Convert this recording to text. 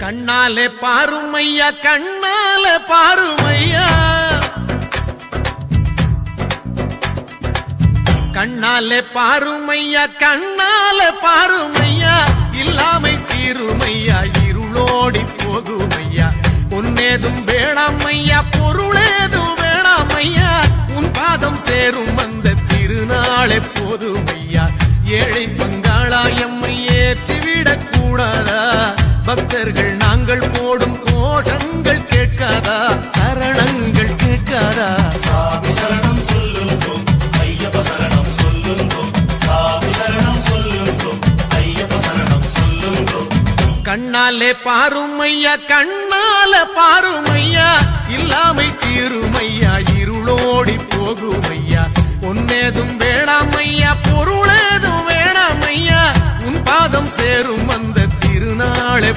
கண்ணாலே பாருமையா கண்ணாலே பாருமையா கண்ணாலே பாருமையா கண்ணாலே பாருமையா இல்லாமை தீருமையா இருளோடி போகுமையா பொன்னேதும் வேணாமையா பொருளேதும் வேணாமையா உன் பாதம் சேரும் அந்த திருநாளே போதுமையா ஏழை பங்காளா எம்மை ஏற்றிவிடக் கூடாதா பக்தர்கள் நாங்கள் போடும் கோஷங்கள் கேட்காதா சரணங்கள் கேட்காதா சாமி சரணம் சொல்லுங்கோ ஐயப்ப சரணம் சொல்லுங்கோ சாமி சரணம் சொல்லுங்கோ ஐயப்ப சரணம் சொல்லுங்கோ கண்ணாலே பாருமையா கண்ணாலே பாருமையா இல்லாமை தீருமையா இருளோடி போகுமையா பொன்னேதும் வேணாமையா பொருளேதும் வேணாமையா உன் பாதம் சேரும் அந்த திருநாளே